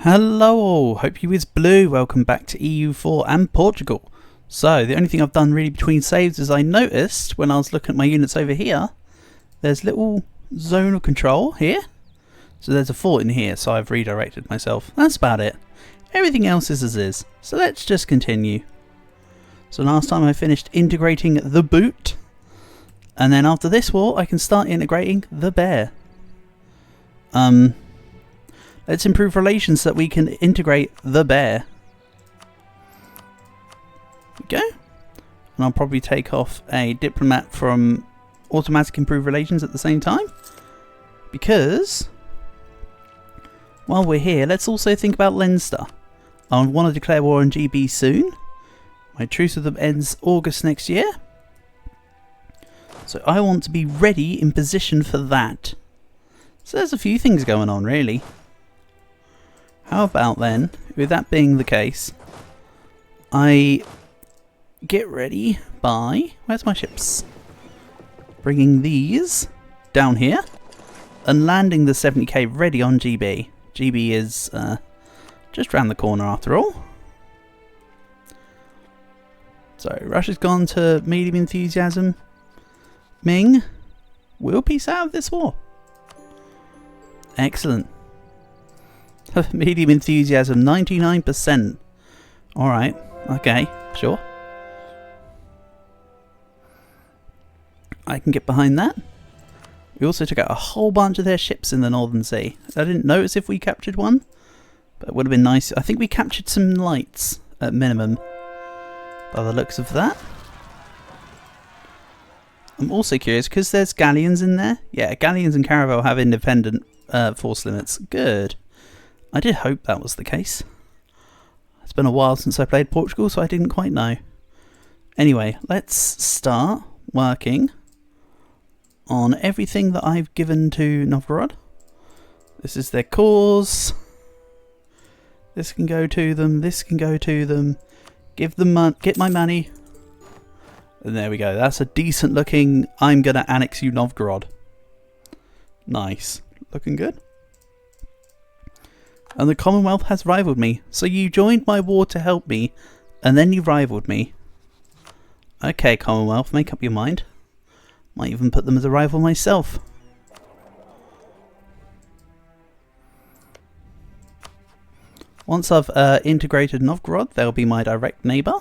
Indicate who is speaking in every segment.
Speaker 1: Hello all, hope you is blue. Welcome back to EU4 and Portugal. So the only thing I've done really between saves is I noticed when I was looking at my units over here, there's a little zone of control here. So there's a fort in here, so I've redirected myself. That's about it. Everything else is as is. So let's just continue. So last time I finished integrating the boot. And then after this war I can start integrating the bear. Let's improve relations so that we can integrate the bear. There we go. And I'll probably take off a diplomat from automatic improve relations at the same time. Because while we're here, let's also think about Leinster. I want to declare war on GB soon. My truce with them ends August next year. So I want to be ready in position for that. So there's a few things going on really. How about then, with that being the case, I get ready by, where's my ships? Bringing these down here and landing the 70k ready on GB. GB is just round the corner after all. So Russia's gone to medium enthusiasm. Ming will peace out of this war. Excellent. Medium enthusiasm, 99%. Alright, okay, sure. I can get behind that. We also took out a whole bunch of their ships in the Northern Sea. I didn't notice if we captured one, but it would have been nice. I think we captured some lights at minimum, by the looks of that. I'm also curious, because there's galleons in there. Yeah, galleons and caravel have independent force limits. Good. I did hope that was the case. It's been a while since I played Portugal, so I didn't quite know. Anyway, let's start working on everything that I've given to Novgorod. This is their cause. This can go to them. This can go to them. Give them get my money. And there we go. That's a decent looking, I'm going to annex you Novgorod. Nice. Looking good. And the Commonwealth has rivaled me. So you joined my war to help me, and then you rivaled me. Okay, Commonwealth, make up your mind. Might even put them as a rival myself. Once I've integrated Novgorod, they'll be my direct neighbour.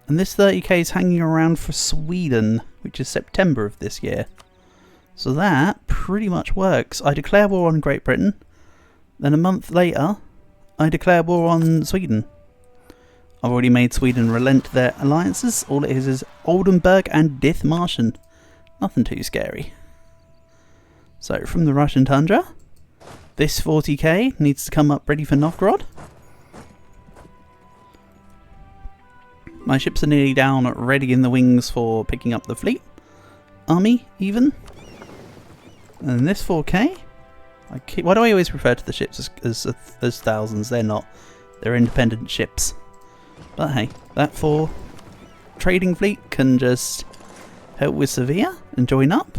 Speaker 1: And this 30k is hanging around for Sweden, which is September of this year. So that pretty much works. I declare war on Great Britain. Then a month later, I declare war on Sweden. I've already made Sweden relent their alliances. All it is Oldenburg and Dithmarschen. Nothing too scary. So from the Russian tundra, this 40k needs to come up ready for Novgorod. My ships are nearly down, ready in the wings for picking up the fleet. Army, even. And this 4k... why do I always refer to the ships as thousands? They're not. They're independent ships. But hey, that for trading fleet can just help with Sevilla and join up.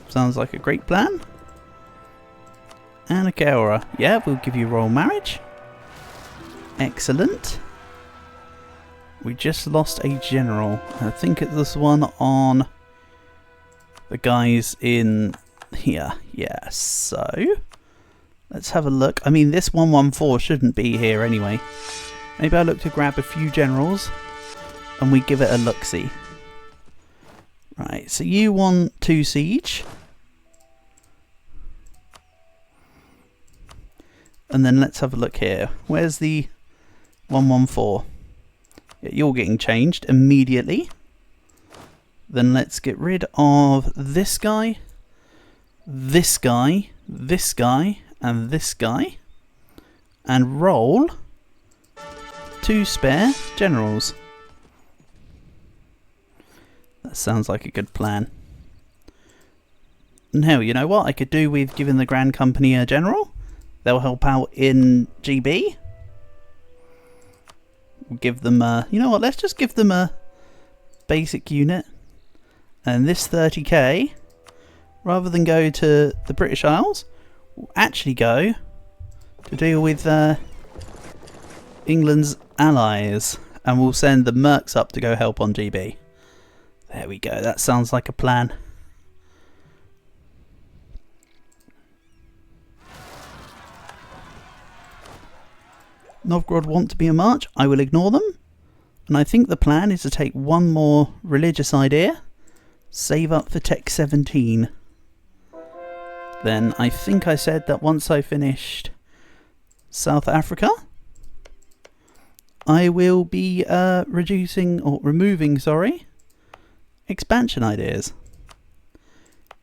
Speaker 1: Sounds like a great plan. And a Kaora. Yeah, we'll give you royal marriage. Excellent. We just lost a general. I think it's this one on the guys in here. Yeah, so let's have a look. I mean, this 114 shouldn't be here anyway. Maybe I look to grab a few generals and we give it a look-see. Right, so you want 2 siege. And then let's have a look here. Where's the 114? Yeah, you're getting changed immediately. Then let's get rid of this guy. This guy, this guy, and this guy, and roll 2 spare generals. That sounds like a good plan. Now, you know what I could do with giving the Grand Company a general? They'll help out in GB. We'll give them a, you know what, let's just give them a basic unit. And this 30k, rather than go to the British Isles, will actually go to deal with England's allies, and we'll send the mercs up to go help on GB. There we go, that sounds like a plan. Novgorod want to be a march, I will ignore them. And I think the plan is to take one more religious idea, save up for Tech 17. Then I think I said that once I finished South Africa, I will be removing expansion ideas.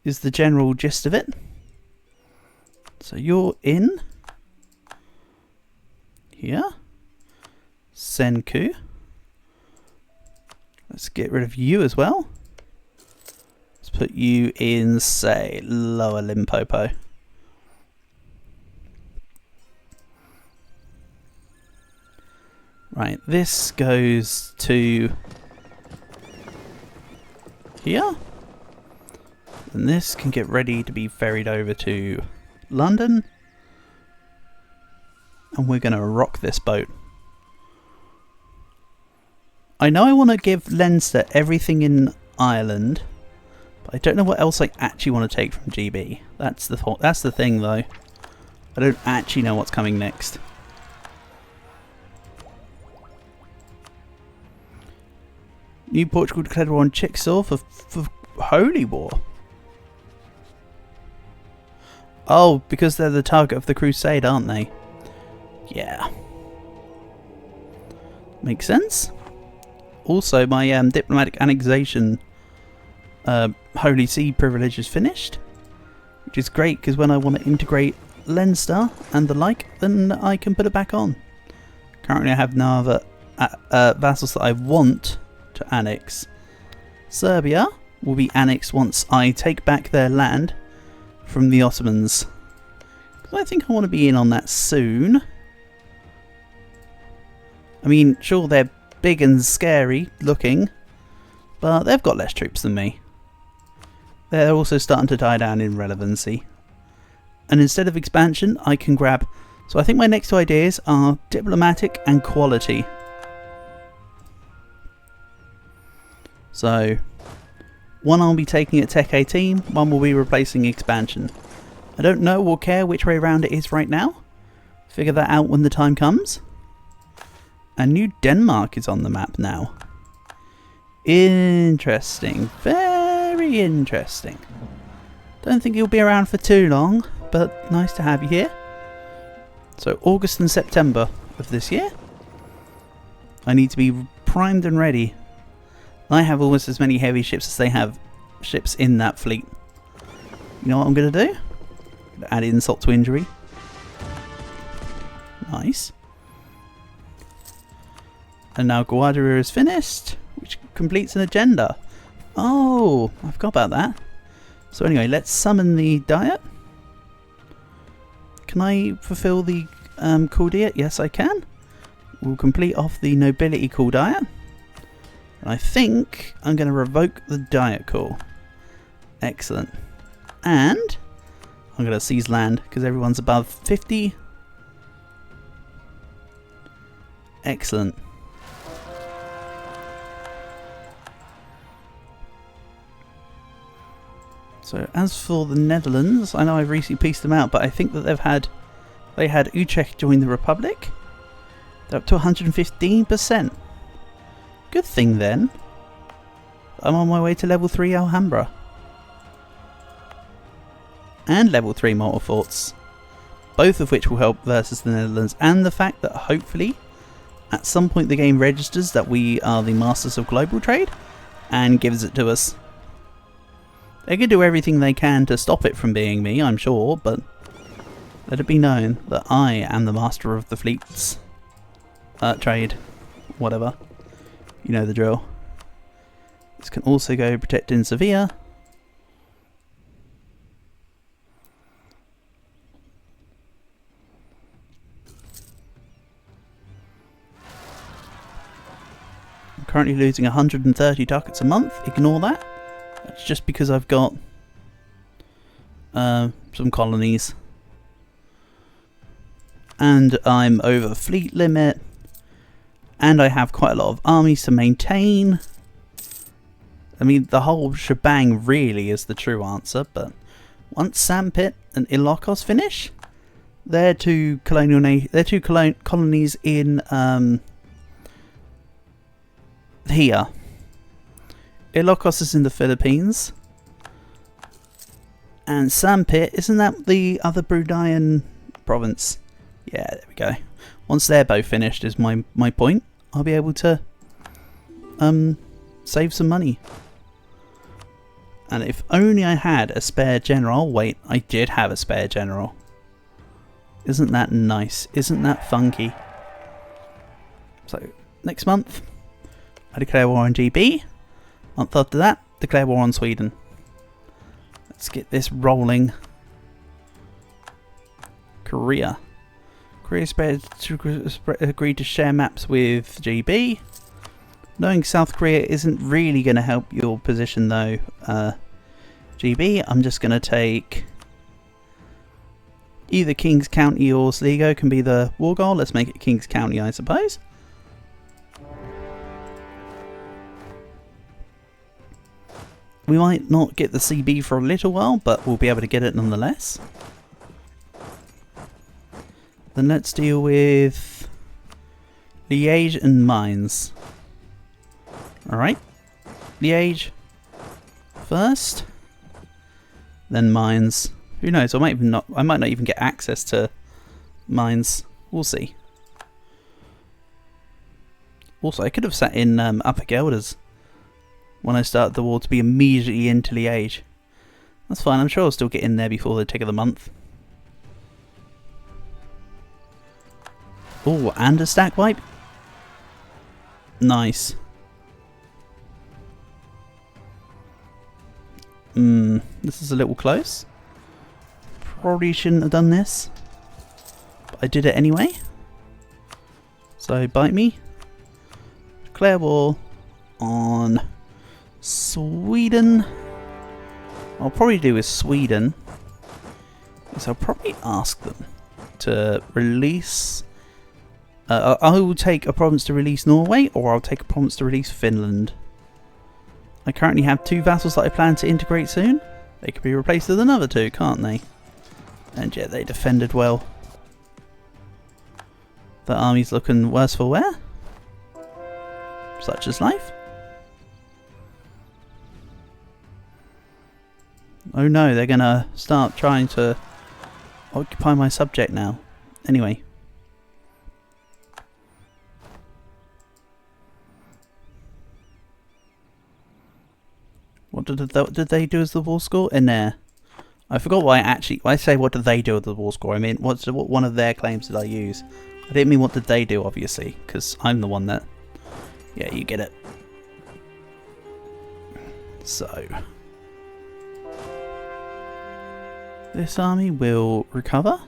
Speaker 1: Is the general gist of it. So you're in here. Senku. Let's get rid of you as well. Let's put you in, say, Lower Limpopo. Right, this goes to here. And this can get ready to be ferried over to London. And we're going to rock this boat. I know I want to give Leinster everything in Ireland, but I don't know what else I actually want to take from GB. That's the thing, though. I don't actually know what's coming next. New Portugal declared war on Chickasaw for Holy War. Oh, because they're the target of the crusade, aren't they? Yeah. Makes sense. Also, my diplomatic annexation Holy See privilege is finished. Which is great, because when I want to integrate Leinster and the like, then I can put it back on. Currently I have no other vassals that I want to annex. Serbia will be annexed once I take back their land from the Ottomans. I think I want to be in on that soon. I mean, sure, they're big and scary looking, but they've got less troops than me. They're also starting to die down in relevancy. And instead of expansion, I can grab... So I think my next two ideas are diplomatic and quality. So, one I'll be taking at Tech 18, one will be replacing expansion. I don't know or care which way around it is right now. Figure that out when the time comes. And New Denmark is on the map now. Interesting. Very interesting. Don't think you'll be around for too long, but nice to have you here. So August and September of this year. I need to be primed and ready. I have almost as many heavy ships as they have ships in that fleet. You know what I'm going to do? Add insult to injury. Nice. And now Guadalajara is finished, which completes an agenda. Oh, I forgot about that. So anyway, let's summon the diet. Can I fulfill the call diet? Yes, I can. We'll complete off the nobility call diet. And I think I'm going to revoke the diet call. Excellent. And I'm going to seize land because everyone's above 50. Excellent. So as for the Netherlands, I know I've recently pieced them out, but I think that they had Utrecht join the Republic. They're up to 115%. Good thing then. I'm on my way to level 3 Alhambra. And level 3 mortar forts. Both of which will help versus the Netherlands, and the fact that hopefully at some point the game registers that we are the masters of global trade and gives it to us. They can do everything they can to stop it from being me, I'm sure, but let it be known that I am the master of the fleets. Trade. Whatever. You know the drill. This can also go protecting Sevilla. I'm currently losing 130 ducats a month. Ignore that. That's just because I've got some colonies. and I'm over fleet limit, and I have quite a lot of armies to maintain. I mean, the whole shebang really is the true answer, but once Sandpit and Ilocos finish, they're two colonies in here. Ilocos is in the Philippines, and Sandpit, isn't that the other Bruneian province? Yeah, there we go. Once they're both finished, is my point. I'll be able to save some money. And if only I had a spare general. Wait, I did have a spare general. Isn't that nice? Isn't that funky? So, next month, I declare war on GB. Month after that, declare war on Sweden. Let's get this rolling. Korea. Korea agreed to share maps with GB. Knowing South Korea isn't really going to help your position though, GB, I'm just going to take either Kings County or Sligo can be the war goal. Let's make it Kings County, I suppose. We might not get the CB for a little while, but we'll be able to get it nonetheless. Then let's deal with Liège and Mines. Alright, Liège first, then Mines. Who knows? I might not even get access to Mines. We'll see. Also, I could have sat in Upper Gelders when I started the war to be immediately into Liège. That's fine. I'm sure I'll still get in there before the tick of the month. Oh, and a stack wipe. Nice. This is a little close. Probably shouldn't have done this, but I did it anyway. So bite me. Declare war on Sweden. I'll probably do with Sweden is I'll probably ask them to release. I will take a province to release Norway, or I'll take a province to release Finland. I currently have 2 vassals that I plan to integrate soon. They could be replaced with another 2, can't they? And yeah, they defended well. The army's looking worse for wear. Such is life. Oh no, they're gonna start trying to occupy my subject now. Anyway. What did they do as the war score? In there. I forgot why I say what did they do with the war score. I mean, what one of their claims did I use? I didn't mean what did they do, obviously, because I'm the one that... Yeah, you get it. So... This army will recover.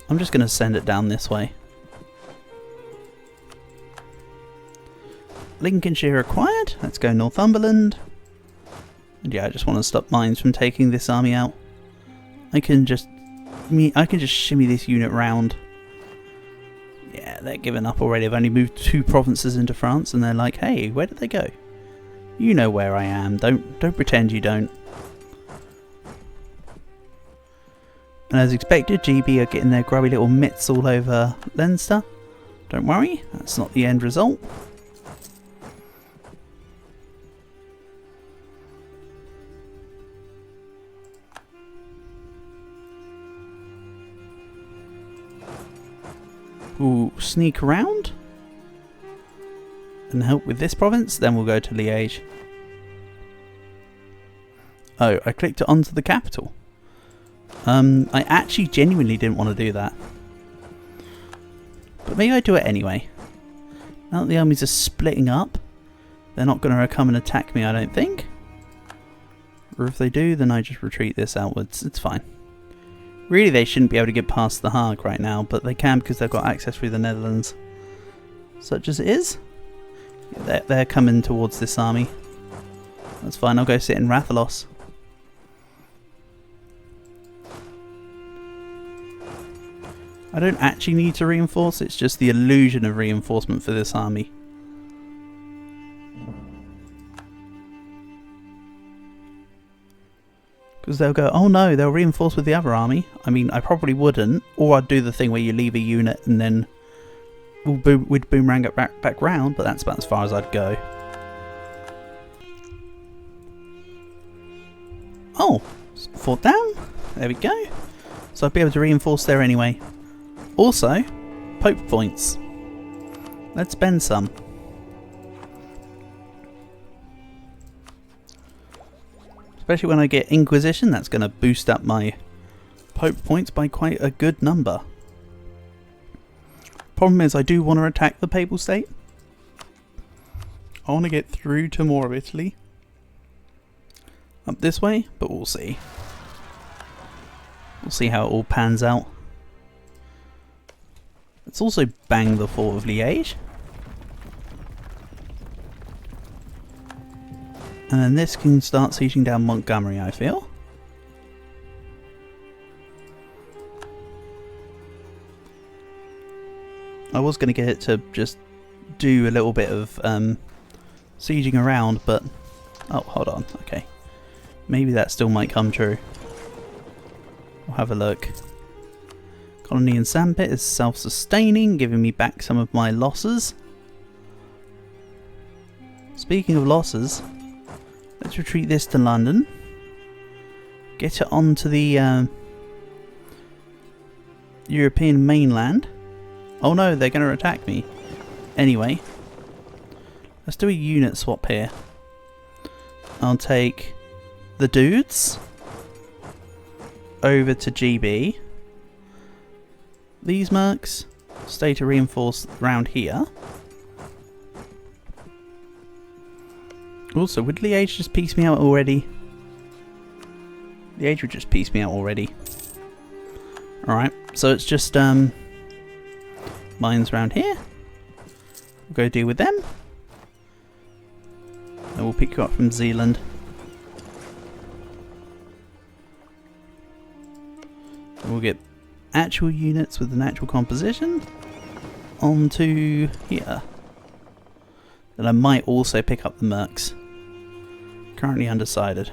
Speaker 1: I'm just going to send it down this way. Lincolnshire acquired. Let's go Northumberland. And yeah, I just want to stop mines from taking this army out. I can just shimmy this unit round. Yeah, they're giving up already. I've only moved 2 provinces into France, and they're like, "Hey, where did they go? You know where I am. Don't pretend you don't." And as expected, GB are getting their grubby little mitts all over Leinster. Don't worry, that's not the end result. We'll sneak around and help with this province, then we'll go to Liège. Oh, I clicked it onto the capital. I actually genuinely didn't want to do that. But maybe I do it anyway. Now that the armies are splitting up, they're not going to come and attack me, I don't think. Or if they do, then I just retreat this outwards. It's fine. Really, they shouldn't be able to get past the Hague right now, but they can because they've got access through the Netherlands. Such as it is. Yeah, they're coming towards this army. That's fine, I'll go sit in Rathalos. I don't actually need to reinforce, it's just the illusion of reinforcement for this army. Because they'll go, oh no, they'll reinforce with the other army. I mean, I probably wouldn't. Or I'd do the thing where you leave a unit and then we'd boomerang it back round, but that's about as far as I'd go. Oh, fort down. There we go. So I'd be able to reinforce there anyway. Also, Pope points. Let's spend some. Especially when I get Inquisition, that's going to boost up my Pope points by quite a good number. Problem is, I do want to attack the Papal State. I want to get through to more of Italy. Up this way, but we'll see. We'll see how it all pans out. Let's also bang the fort of Liège. And then this can start sieging down Montgomery, I feel. I was going to get it to just do a little bit of sieging around, but... Oh, hold on. Okay. Maybe that still might come true. We'll have a look. Colony in Sandpit is self-sustaining, giving me back some of my losses. Speaking of losses, let's retreat this to London. Get it onto the European mainland. Oh no, they're going to attack me. Anyway, let's do a unit swap here. I'll take the dudes over to GB. These mercs stay to reinforce round here. Also, would Liège just piece me out already? Liège would just piece me out already. Alright, so it's just mines around here. We'll go deal with them. And we'll pick you up from Zealand. And we'll get actual units with an actual composition onto here. Then I might also pick up the mercs. Currently undecided.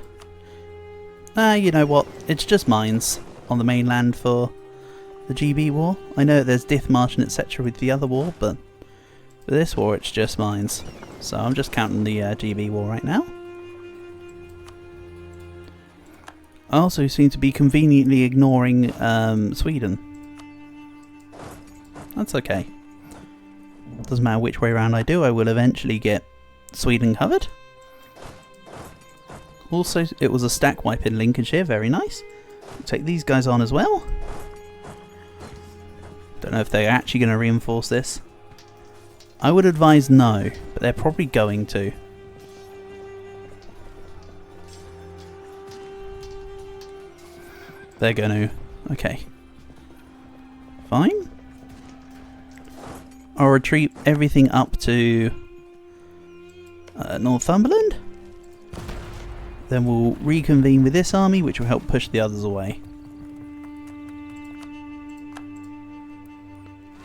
Speaker 1: You know what? It's just mines on the mainland for the GB war. I know there's Dithmarsh and etc. with the other war, but for this war it's just mines. So I'm just counting the GB war right now. I also seem to be conveniently ignoring Sweden. That's okay. Doesn't matter which way around I do, I will eventually get Sweden covered. Also, it was a stack wipe in Lincolnshire, very nice. We'll take these guys on as well. Don't know if they're actually going to reinforce this. I would advise no, but they're probably going to. They're going to. Okay. Fine. I'll retreat everything up to Northumberland. Then we'll reconvene with this army, which will help push the others away.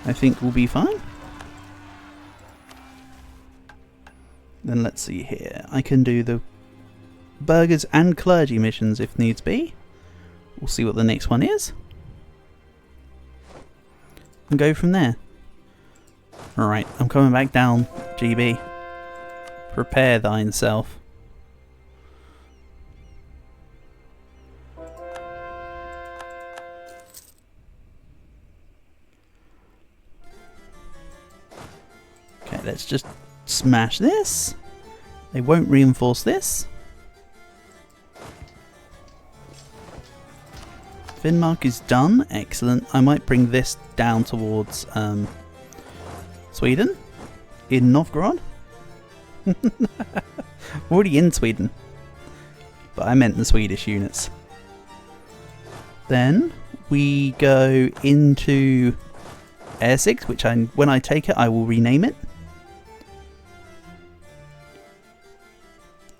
Speaker 1: I think we'll be fine. Then let's see here. I can do the burghers and clergy missions if needs be. We'll see what the next one is. And go from there. Alright, I'm coming back down, GB. Prepare thine self. Okay, let's just smash this. They won't reinforce this. Finnmark is done. Excellent. I might bring this down towards Sweden. In Novgorod. I'm already in Sweden. But I meant the Swedish units. Then we go into Essex, which when I take it I will rename it.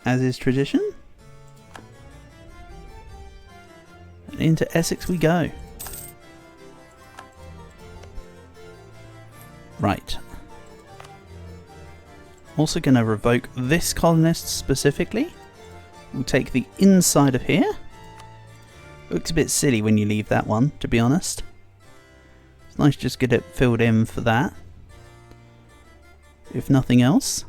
Speaker 1: As is tradition. And into Essex we go. Also going to revoke this colonist specifically. We'll take the inside of here. Looks a bit silly when you leave that one, to be honest. It's nice to just get it filled in for that. If nothing else.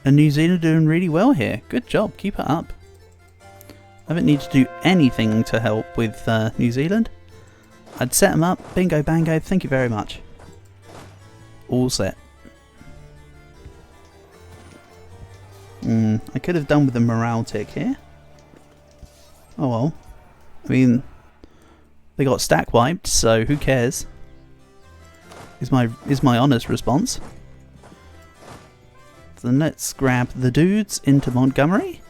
Speaker 1: And New Zealand doing really well here. Good job, keep it up. I haven't needed to do anything to help with New Zealand. I'd set them up, bingo bango, thank you very much. All set. I could have done with a morale tick here. Oh well. I mean, they got stack wiped, so who cares? Is my honest response. So then let's grab the dudes into Montgomery,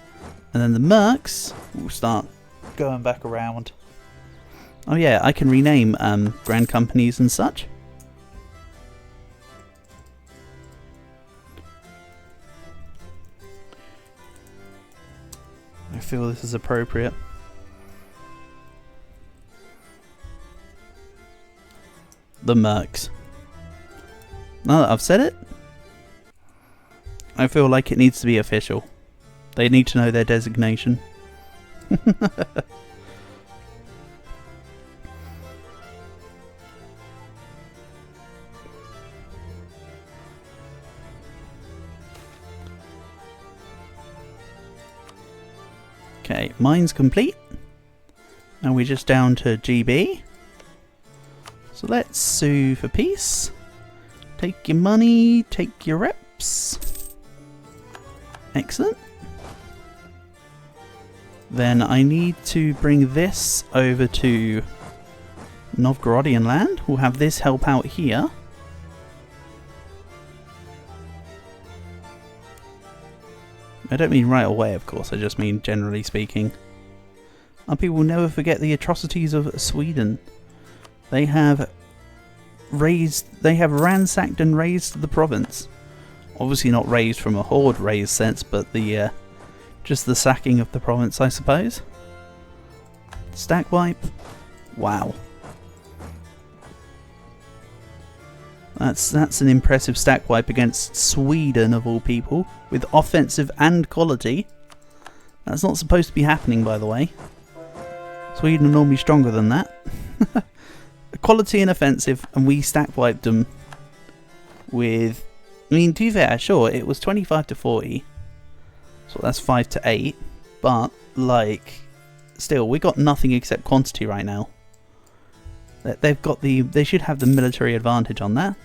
Speaker 1: and then the mercs will start going back around. Oh yeah, I can rename grand companies and such. I feel this is appropriate. The mercs. Now that I've said it, I feel like it needs to be official. They need to know their designation. Okay, mine's complete. Now we're just down to GB. So let's sue for peace. Take your money, take your reps. Excellent. Then I need to bring this over to Novgorodian land. We'll have this help out here. I don't mean right away, of course, I just mean generally speaking. Our people will never forget the atrocities of Sweden. They have ransacked and razed the province. Obviously not razed from a horde raised sense, but the just the sacking of the province, I suppose. Stack wipe. Wow. That's an impressive stack wipe against Sweden of all people, with offensive and quality. That's not supposed to be happening, by the way. Sweden are normally stronger than that. Quality and offensive, and we stack wiped them with... I mean, to be fair, sure, it was 25 to 40. So that's 5 to 8. But, like, still, we got nothing except quantity right now. They've got the... They should have the military advantage on that.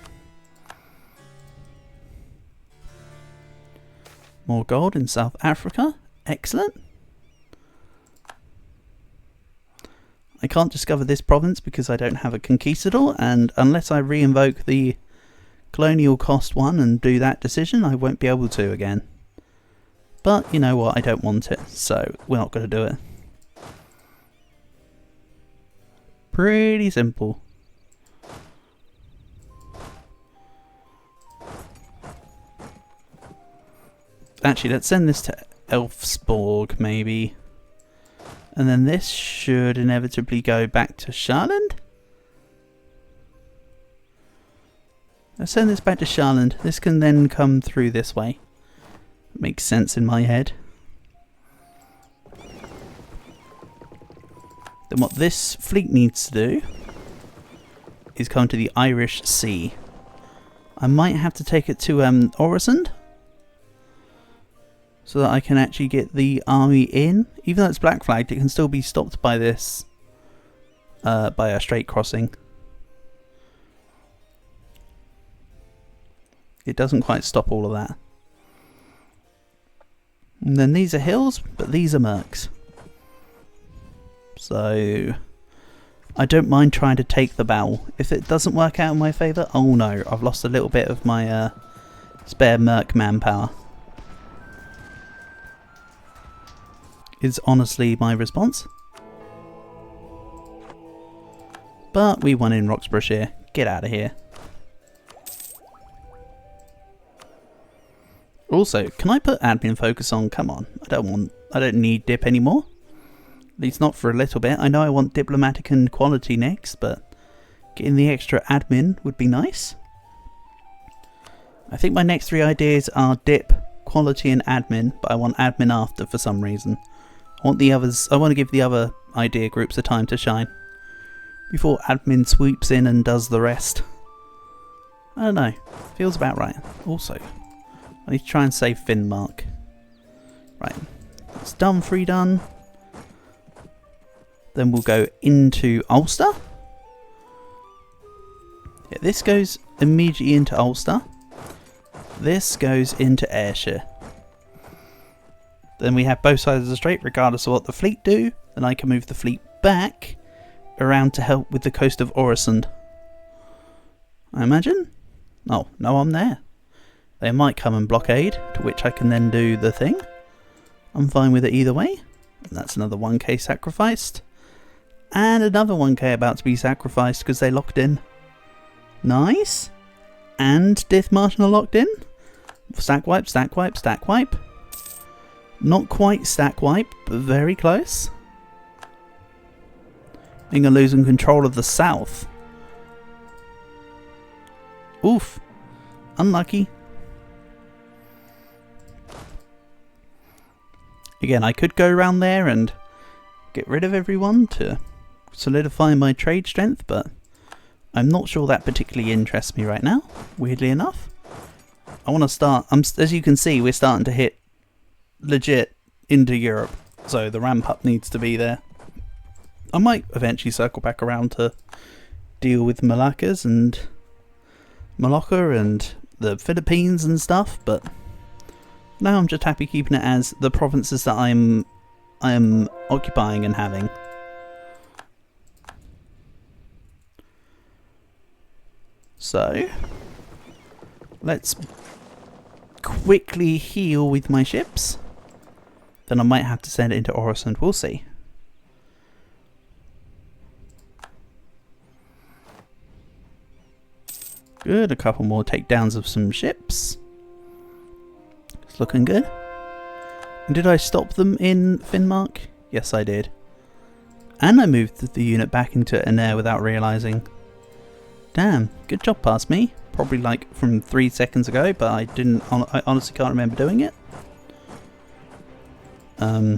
Speaker 1: More gold in South Africa. Excellent. I can't discover this province because I don't have a conquistador, and unless I re-invoke the colonial cost one and do that decision, I won't be able to again. But you know what, I don't want it, so we're not going to do it. Pretty simple. Actually, let's send this to Elfsborg, maybe. And then this should inevitably go back to Charland. Let's send this back to Charland. This can then come through this way. Makes sense in my head. Then what this fleet needs to do is come to the Irish Sea. I might have to take it to Oresund, so that I can actually get the army in. Even though it's black flagged, it can still be stopped by this, by a straight crossing. It doesn't quite stop all of that. And then these are hills, but these are mercs. So I don't mind trying to take the battle. If it doesn't work out in my favour, oh no, I've lost a little bit of my spare merc manpower. Is honestly my response. But we won in Roxburghshire. Get out of here. Also, can I put admin focus on? Come on, I don't need dip anymore. At least not for a little bit. I know I want diplomatic and quality next, but getting the extra admin would be nice. I think my next 3 ideas are dip, quality and admin, but I want admin after for some reason. I want to give the other idea groups a time to shine before admin swoops in and does the rest. I don't know. Feels about right. Also, I need to try and save Finnmark. Right. It's done, 3 done. Then we'll go into Ulster. Yeah, this goes immediately into Ulster. This goes into Ayrshire. Then we have both sides of the strait regardless of what the fleet do. Then I can move the fleet back around to help with the coast of Oresund. I imagine? Oh, no, I'm there. They might come and blockade, to which I can then do the thing. I'm fine with it either way. And that's another 1k sacrificed. And another 1k about to be sacrificed because they locked in. Nice. And Dithmarsh are locked in. Stack wipe, stack wipe, stack wipe. Not quite stack wipe, but very close. Being losing control of the south. Oof. Unlucky. Again, I could go around there and get rid of everyone to solidify my trade strength, but I'm not sure that particularly interests me right now, weirdly enough. I want to start, as you can see, we're starting to hit legit into Europe, so the ramp up needs to be there. I might eventually circle back around to deal with Malacca and the Philippines and stuff, but now I'm just happy keeping it as the provinces that I'm occupying and having. So let's quickly heal with my ships. Then I might have to send it into Oresund, we'll see. Good, a couple more takedowns of some ships. It's looking good. And did I stop them in Finnmark? Yes, I did. And I moved the unit back into Aner without realising. Damn, good job past me. Probably like from 3 seconds ago, but I honestly can't remember doing it. So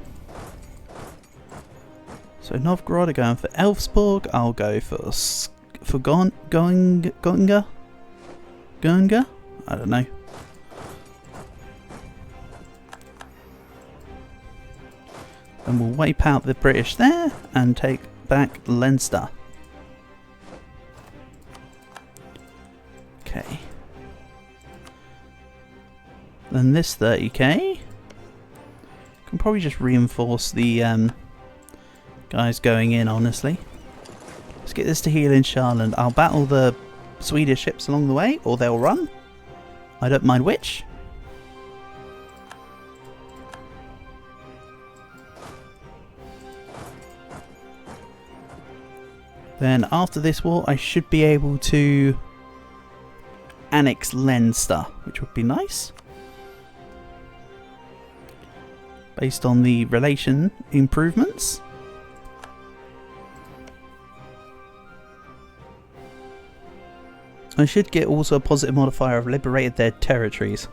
Speaker 1: Novgorod are going for Elfsborg. I'll go for Gonga? I don't know. And we'll wipe out the British there and take back Leinster. Okay. Then this 30k can probably just reinforce the guys going in, honestly. Let's get this to heal in Charland. I'll battle the Swedish ships along the way, or they'll run. I don't mind which. Then after this war, I should be able to annex Leinster, which would be nice. Based on the relation improvements. I should get also a positive modifier of liberated their territories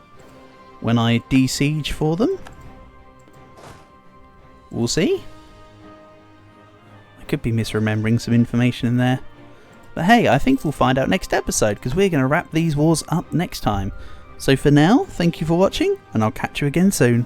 Speaker 1: when I de-siege for them. We'll see. I could be misremembering some information in there. But hey, I think we'll find out next episode, because we're going to wrap these wars up next time. So for now, thank you for watching, and I'll catch you again soon.